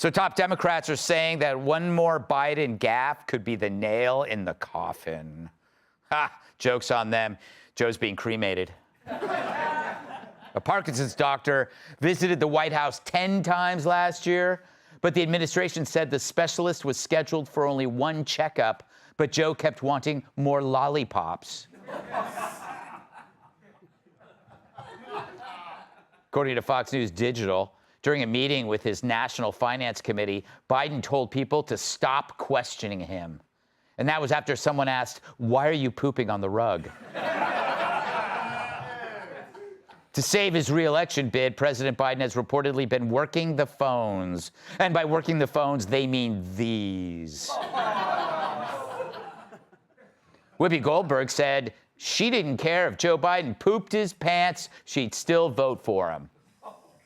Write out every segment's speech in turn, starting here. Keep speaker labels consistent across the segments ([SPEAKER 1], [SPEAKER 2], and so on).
[SPEAKER 1] So top Democrats are saying that one more Biden gaffe could be the nail in the coffin. Ha! Joke's on them. Joe's being cremated. A Parkinson's doctor visited the White House 10 times last year, but the administration said the specialist was scheduled for only one checkup, but Joe kept wanting more lollipops. According to Fox News Digital, during a meeting with his National Finance Committee, Biden told people to stop questioning him. And that was after someone asked, "Why are you pooping on the rug?" To save his re-election bid, President Biden has reportedly been working the phones. And by working the phones, they mean these. Whoopi Goldberg said she didn't care if Joe Biden pooped his pants, she'd still vote for him.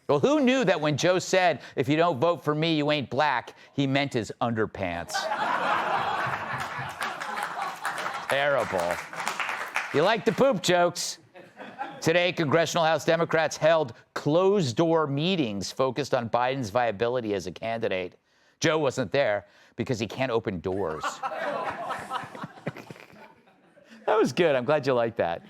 [SPEAKER 1] Well, who knew that when Joe said, "If you don't vote for me, you ain't black," he meant his underpants? Terrible. You like the poop jokes? Today, Congressional House Democrats held closed-door meetings focused on Biden's viability as a candidate. Joe wasn't there because he can't open doors. That was good. I'm glad you liked that.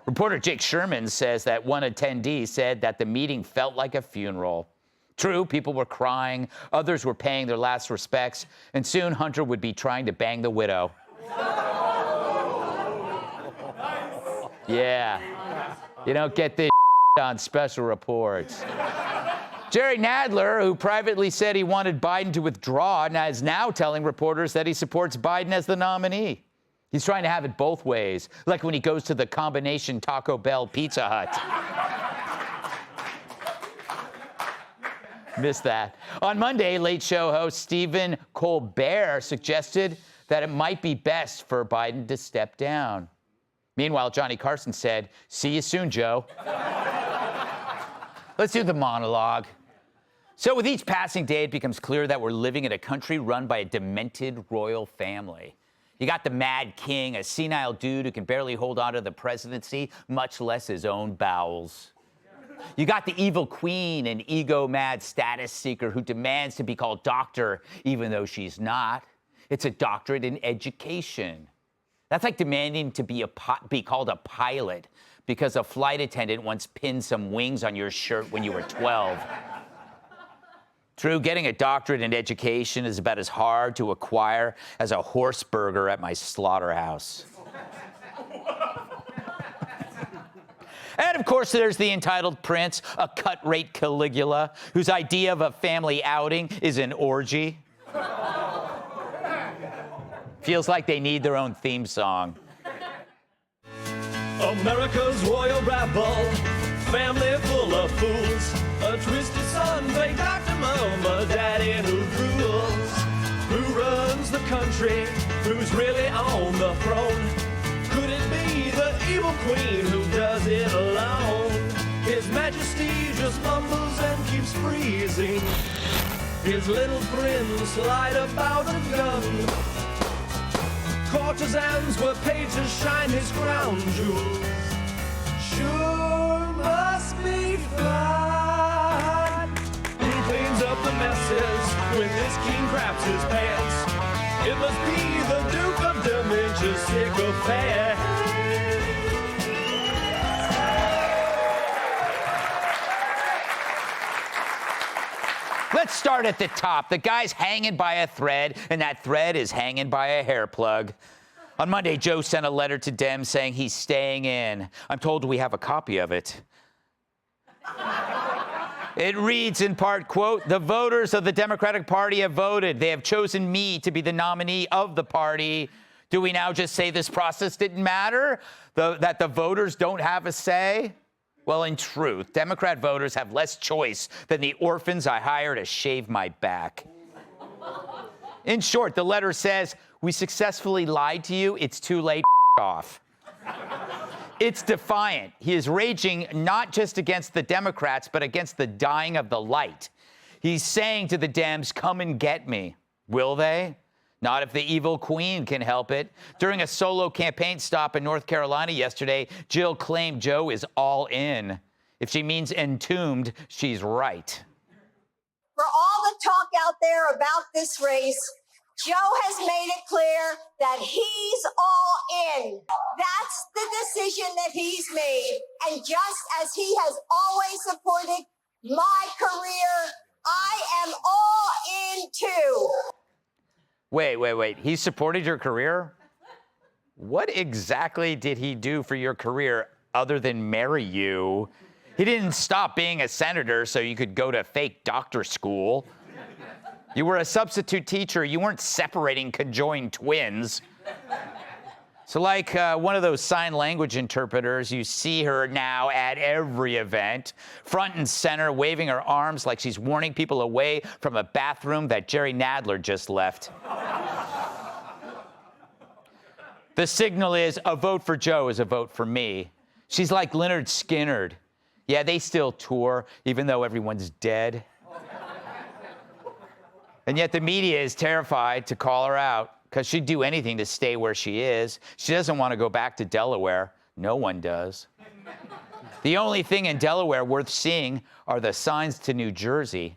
[SPEAKER 1] Reporter Jake Sherman says that one attendee said that the meeting felt like a funeral. True, people were crying, others were paying their last respects, and soon Hunter would be trying to bang the widow. Yeah. You don't get this on special reports. Jerry Nadler, who privately said he wanted Biden to withdraw, is now telling reporters that he supports Biden as the nominee. He's trying to have it both ways, like when he goes to the combination Taco Bell Pizza Hut. Missed that. On Monday, Late Show host Stephen Colbert suggested that it might be best for Biden to step down. Meanwhile, Johnny Carson said, "See you soon, Joe." Let's do the monologue. So with each passing day, it becomes clear that we're living in a country run by a demented royal family. You got the Mad King, a senile dude who can barely hold on to the presidency, much less his own bowels. You got the evil queen, an ego-mad status seeker who demands to be called doctor, even though she's not. It's a doctorate in education. That's like demanding to be called a pilot because a flight attendant once pinned some wings on your shirt when you were 12. True, getting a doctorate in education is about as hard to acquire as a horse burger at my slaughterhouse. And, of course, there's the entitled prince, a cut-rate Caligula, whose idea of a family outing is an orgy. Feels like they need their own theme song.
[SPEAKER 2] America's royal rabble, family full of fools, a twisted son, fake doctor, mama, daddy who rules. Who runs the country? Who's really on the throne? Could it be the evil queen who does it alone? His Majesty just mumbles and keeps freezing. His little friends lied about a gun. Courtesans were paid to shine his crown jewels. Sure must be fun. He cleans up the messes when this king craps his pants. It must be the Duke of Dementia's sycophant.
[SPEAKER 1] Let's start at the top. The guy's hanging by a thread, and that thread is hanging by a hair plug. On Monday, Joe sent a letter to Dems saying he's staying in. I'm told we have a copy of it. It reads in part, quote, "The voters of the Democratic Party have voted. They have chosen me to be the nominee of the party. Do we now just say this process didn't matter? That the voters don't have a say?" Well, in truth, Democrat voters have less choice than the orphans I hire to shave my back. In short, the letter says, "We successfully lied to you. It's too late. Off." It's Defiant. He is raging not just against the Democrats, but against the dying of the light. He's saying to the Dems, "Come and get me." Will they? Not if the evil queen can help it. During a solo campaign stop in North Carolina yesterday, Jill claimed Joe is all in. If she means entombed, she's right.
[SPEAKER 3] For all the the talk out there about this race, Joe has made it clear that he's all in. That's the decision that he's made. And just as he has always supported my career, I am all in too.
[SPEAKER 1] Wait. He supported your career? What exactly did he do for your career other than marry you? He didn't stop being a senator so you could go to fake doctor school. You were a substitute teacher. You weren't separating conjoined twins. So like one of those sign language interpreters, you see her now at every event, front and center, waving her arms like she's warning people away from a bathroom that Jerry Nadler just left. The signal is a vote for Joe is a vote for me. She's like Lynyrd Skynyrd. Yeah, they still tour, even though everyone's dead. And yet the media is terrified to call her out because she'd do anything to stay where she is. She doesn't want to go back to Delaware. No one does. The only thing in Delaware worth seeing are the signs to New Jersey.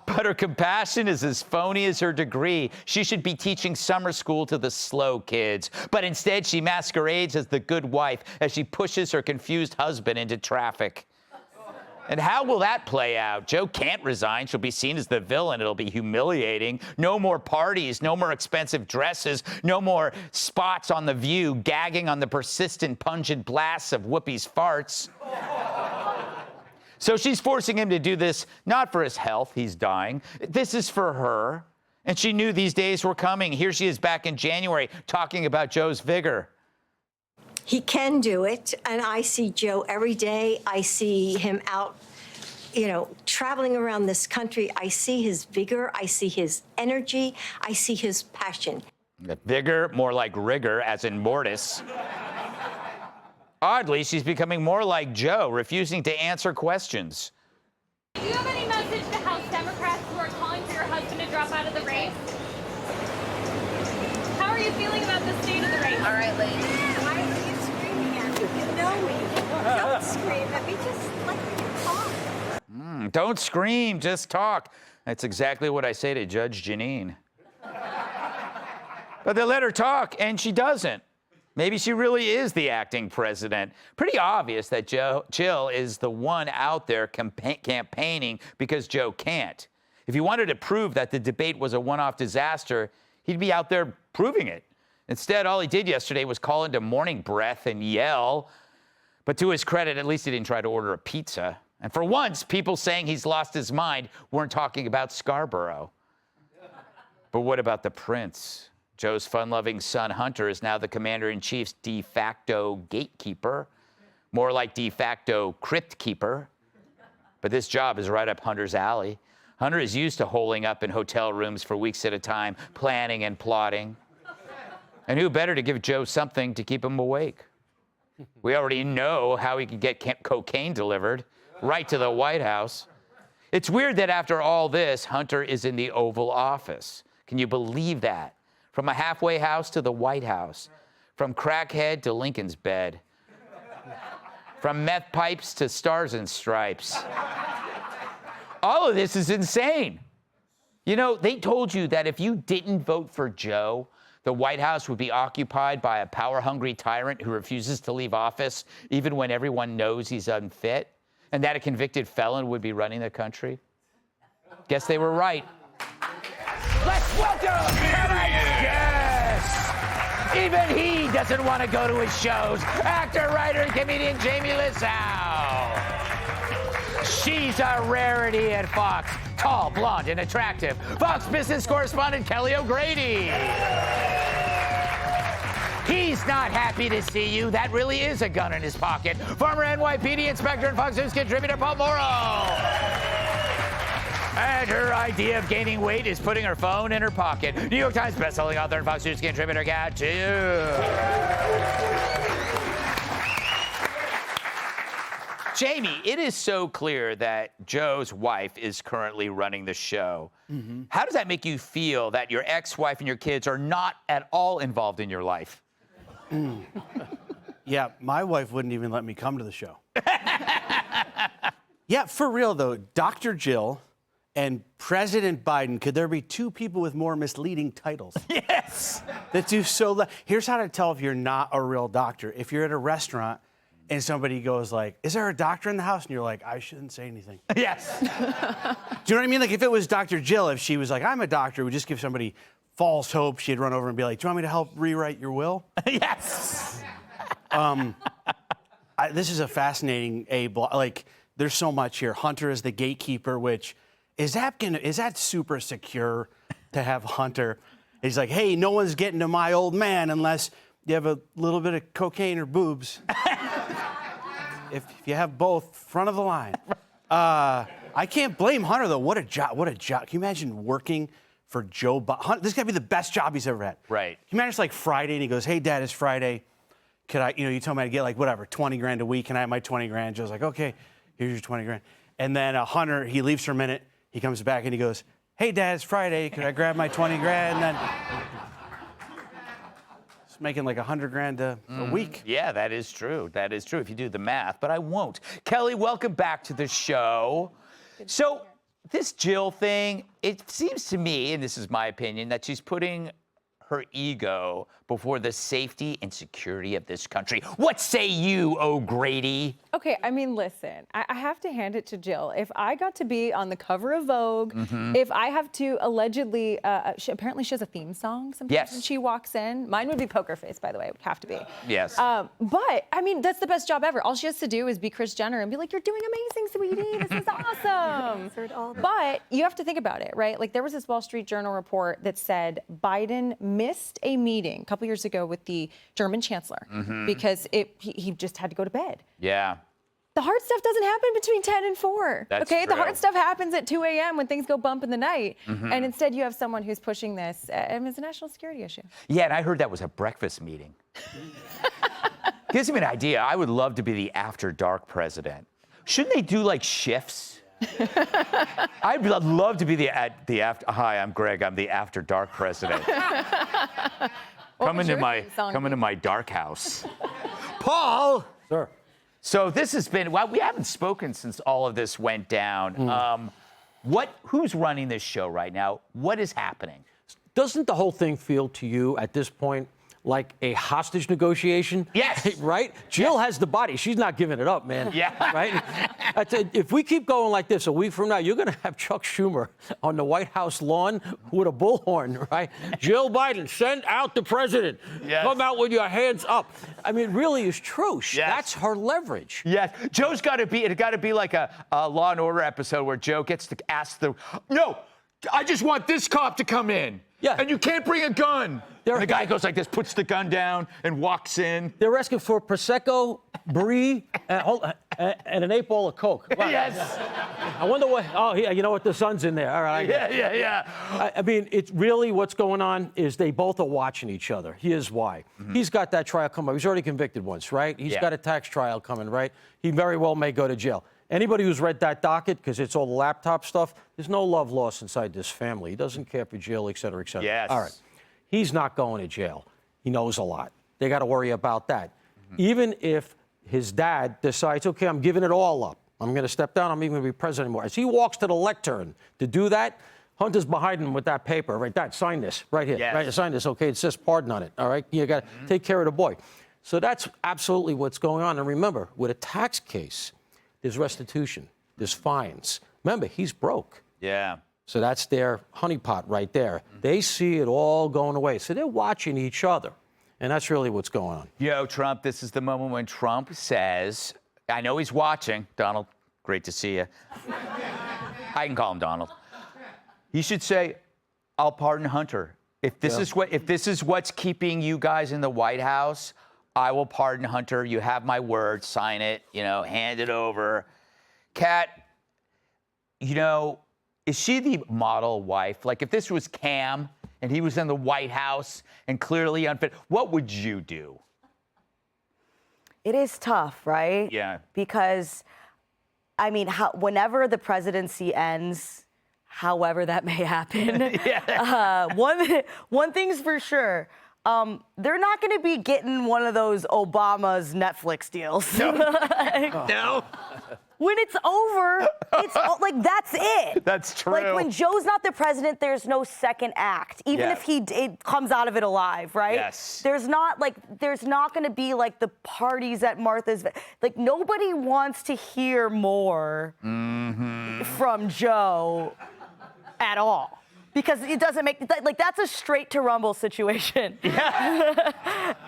[SPEAKER 1] But her compassion is as phony as her degree. She should be teaching summer school to the slow kids. But instead, she masquerades as the good wife as she pushes her confused husband into traffic. And how will that play out? Joe can't resign. She'll be seen as the villain. It'll be humiliating. No more parties, no more expensive dresses, no more spots on The View gagging on the persistent pungent blasts of Whoopi's farts. So she's forcing him to do this, not for his health, he's dying. This is for her. And she knew these days were coming. Here she is back in January talking about Joe's vigor.
[SPEAKER 3] He can do it, and I see Joe every day. I see him out, traveling around this country. I see his vigor. I see his energy. I see his passion.
[SPEAKER 1] The vigor, more like rigor, as in mortis. Oddly, she's becoming more like Joe, refusing to answer questions.
[SPEAKER 4] Do you have any message to House Democrats who are calling for your husband to drop out of the race? How are you feeling about the state of the race?
[SPEAKER 5] All right, ladies.
[SPEAKER 3] Why are you screaming at me? You know me. Don't scream at me. Just let me talk.
[SPEAKER 1] Don't scream, just talk. That's exactly what I say to Judge Jeanine. But they let her talk, and she doesn't. Maybe she really is the acting president. Pretty obvious that Jill is the one out there campaigning because Joe can't. If he wanted to prove that the debate was a one-off disaster, he'd be out there proving it. Instead, all he did yesterday was call into morning breath and yell. But to his credit, at least he didn't try to order a pizza. And for once, people saying he's lost his mind weren't talking about Scarborough. But what about the prince? Joe's fun-loving son, Hunter, is now the commander-in-chief's de facto gatekeeper, more like de facto crypt keeper. But this job is right up Hunter's alley. Hunter is used to holing up in hotel rooms for weeks at a time, planning and plotting. And who better to give Joe something to keep him awake? We already know how he could get cocaine delivered right to the White House. It's weird that after all this, Hunter is in the Oval Office. Can you believe that? From a halfway house to the White House. From crackhead to Lincoln's bed. From meth pipes to stars and stripes. All of this is insane. You know, they told you that if you didn't vote for Joe, the White House would be occupied by a power-hungry tyrant who refuses to leave office even when everyone knows he's unfit, and that a convicted felon would be running the country. Guess they were right. Let's welcome tonight's guest. Even he doesn't want to go to his shows. Actor, writer, and comedian Jamie Lissow. She's a rarity at Fox. Tall, blonde, and attractive. Fox business correspondent Kelly O'Grady. He's not happy to see you. That really is a gun in his pocket. Former NYPD inspector and Fox News contributor Paul Morrow. And her idea of gaining weight is putting her phone in her pocket. New York Times bestselling author and Fox News contributor Kat too. Jamie, it is so clear that Joe's wife is currently running the show. Mm-hmm. How does that make you feel that your ex-wife and your kids are not at all involved in your life?
[SPEAKER 6] Yeah, my wife wouldn't even let me come to the show. Yeah, for real though, Dr. Jill and President Biden, could there be two people with more misleading titles?
[SPEAKER 1] Yes.
[SPEAKER 6] That do so. Here's how to tell if you're not a real doctor. If you're at a restaurant and somebody goes like, "Is there a doctor in the house?" and you're like, "I shouldn't say anything."
[SPEAKER 1] Yes.
[SPEAKER 6] Do you know what I mean? Like if it was Dr. Jill, if she was like, "I'm a doctor," would just give somebody false hope. She'd run over and be like, "Do you want me to help rewrite your will?"
[SPEAKER 1] Yes.
[SPEAKER 6] This is a fascinating like. There's so much here. Hunter is the gatekeeper, which is that super secure to have Hunter? He's like, "Hey, no one's getting to my old man unless you have a little bit of cocaine or boobs." If you have both, front of the line. I can't blame Hunter though. What a job! What a job! Can you imagine working for Joe Biden? This got to be the best job he's ever had.
[SPEAKER 1] Right.
[SPEAKER 6] Can you imagine it's like Friday and he goes, "Hey, Dad, it's Friday. Could I? You told me I'd get like whatever, 20 grand a week. Can I have my 20 grand?" Joe's like, "Okay, here's your 20 grand." And then Hunter, he leaves for a minute. He comes back and he goes, "Hey, Dad, it's Friday. Could I grab my 20 grand?" And then it's making like 100 grand a week.
[SPEAKER 1] Yeah, that is true. That is true if you do the math, but I won't. Kelly, welcome back to the show. So this Jill thing, it seems to me, and this is my opinion, that she's putting her ego before the safety and security of this country. What say you, O'Grady?
[SPEAKER 5] Okay, I mean, listen, I have to hand it to Jill. If I got to be on the cover of Vogue, if I have to allegedly, apparently she has a theme song sometimes when she walks in. Mine would be Poker Face, by the way. It would have to be.
[SPEAKER 1] Yes.
[SPEAKER 5] But, I mean, that's the best job ever. All she has to do is be Kris Jenner and be like, "You're doing amazing, sweetie. This is awesome." But you have to think about it, right? Like, there was this Wall Street Journal report that said Biden missed a meeting a couple years ago with the German chancellor because he just had to go to bed.
[SPEAKER 1] Yeah.
[SPEAKER 5] The hard stuff doesn't happen between 10 and 4.
[SPEAKER 1] That's
[SPEAKER 5] okay,
[SPEAKER 1] true.
[SPEAKER 5] the hard stuff happens at 2 a.m. when things go bump in the night. And instead you have someone who's pushing this as a national security issue.
[SPEAKER 1] Yeah, and I heard that was a breakfast meeting. Gives me an idea. I would love to be the after dark president. Shouldn't they do like shifts? I'd love to be the after. Hi, I'm Greg. I'm the after dark president. Come into my dark house. Paul.
[SPEAKER 7] Sir.
[SPEAKER 1] So this has been, well, we haven't spoken since all of this went down. Who's running this show right now? What is happening?
[SPEAKER 7] Doesn't the whole thing feel to you at this point like a hostage negotiation?
[SPEAKER 1] Yes.
[SPEAKER 7] Right? Jill has the body. She's not giving it up, man.
[SPEAKER 1] Yeah.
[SPEAKER 7] Right? If we keep going like this a week from now, you're going to have Chuck Schumer on the White House lawn with a bullhorn, right? Jill Biden, send out the president.
[SPEAKER 1] Yes.
[SPEAKER 7] Come out with your hands up. I mean, it really is true.
[SPEAKER 1] Yes.
[SPEAKER 7] That's her leverage.
[SPEAKER 1] Yes. Joe's got to be like a Law and Order episode where Joe gets to ask no, I just want this cop to come in.
[SPEAKER 7] Yeah.
[SPEAKER 1] And you can't bring a gun. And the guy goes like this, puts the gun down, and walks in.
[SPEAKER 7] They're asking for Prosecco, Brie, and an 8-ball of Coke. Wow.
[SPEAKER 1] Yes.
[SPEAKER 7] I wonder what. Oh, yeah, you know what? The sun's in there. All right.
[SPEAKER 1] Yeah.
[SPEAKER 7] I mean, it's really what's going on is they both are watching each other. Here's why. He's got that trial coming up. He's already convicted once, right? He's got a tax trial coming, right? He very well may go to jail. Anybody who's read that docket, because it's all the laptop stuff, there's no love lost inside this family. He doesn't care for jail, et cetera, et cetera.
[SPEAKER 1] Yes.
[SPEAKER 7] All right. He's not going to jail. He knows a lot. They got to worry about that. Even if his dad decides, okay, I'm giving it all up. I'm going to step down. I'm even going to be president anymore. As he walks to the lectern to do that, Hunter's behind him with that paper. Right, Dad, sign this right here.
[SPEAKER 1] Yes.
[SPEAKER 7] Right, sign this. Okay, it says pardon on it. All right, you got to take care of the boy. So that's absolutely what's going on. And remember, with a tax case, there's restitution, there's fines. Remember, he's broke.
[SPEAKER 1] Yeah.
[SPEAKER 7] So that's their honeypot right there. They see it all going away. So they're watching each other. And that's really what's going on.
[SPEAKER 1] Yo, Trump, this is the moment when Trump says, I know he's watching. Donald, great to see you. I can call him Donald. He should say, I'll pardon Hunter. If this is what's keeping you guys in the White House, I will pardon Hunter. You have my word. Sign it. Hand it over. Kat, is she the model wife? Like, if this was Cam and he was in the White House and clearly unfit, what would you do?
[SPEAKER 8] It is tough, right?
[SPEAKER 1] Yeah.
[SPEAKER 8] Because, I mean, whenever the presidency ends, however that may happen, one thing's for sure. They're not going to be getting one of those Obama's Netflix deals.
[SPEAKER 1] No. No.
[SPEAKER 8] when it's over, it's like that's it.
[SPEAKER 1] That's true.
[SPEAKER 8] Like when Joe's not the president, there's no second act, even if he comes out of it alive, right?
[SPEAKER 1] Yes.
[SPEAKER 8] There's not going to be like the parties at Martha's. Like nobody wants to hear more from Joe at all. Because it doesn't make, like, that's a straight to Rumble situation. Yeah.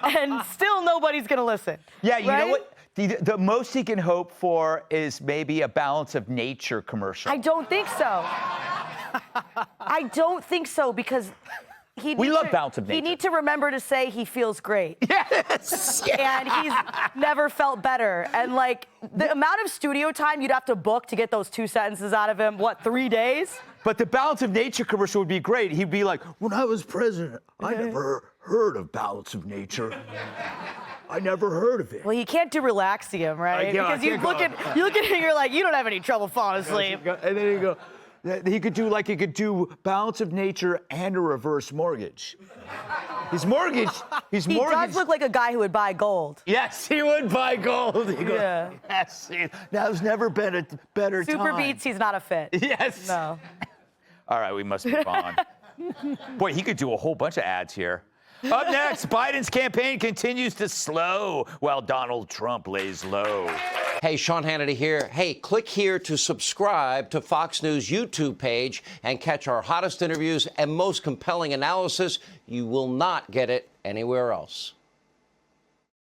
[SPEAKER 8] And still nobody's going to listen.
[SPEAKER 1] Yeah, you
[SPEAKER 8] right?
[SPEAKER 1] know what? The most he can hope for is maybe a Balance of Nature commercial.
[SPEAKER 8] I don't think so. I don't think so because
[SPEAKER 1] we love Balance of Nature.
[SPEAKER 8] He needs to remember to say he feels great.
[SPEAKER 1] Yes.
[SPEAKER 8] And he's never felt better. And like the amount of studio time you'd have to book to get those 2 sentences out of him, what, 3 days?
[SPEAKER 1] But the Balance of Nature commercial would be great. He'd be like, when I was president, I never heard of Balance of Nature. I never heard of it.
[SPEAKER 8] Well, you can't do Relaxium, right? Because you look at him, you're like, you don't have any trouble falling asleep.
[SPEAKER 1] And then you go, he could do Balance of Nature and a reverse mortgage. He does
[SPEAKER 8] look like a guy who would buy gold.
[SPEAKER 1] Yes, he would buy gold. He goes,
[SPEAKER 8] Yeah.
[SPEAKER 1] Yes, there's never been a better time.
[SPEAKER 8] Super Beats, he's not a fit.
[SPEAKER 1] Yes.
[SPEAKER 8] No.
[SPEAKER 1] All right, we must move on. Boy, he could do a whole bunch of ads here. Up next, Biden's campaign continues to slow while Donald Trump lays low.
[SPEAKER 9] Hey, Sean Hannity here. Hey, click here to subscribe to Fox News YouTube page and catch our hottest interviews and most compelling analysis. You will not get it anywhere else.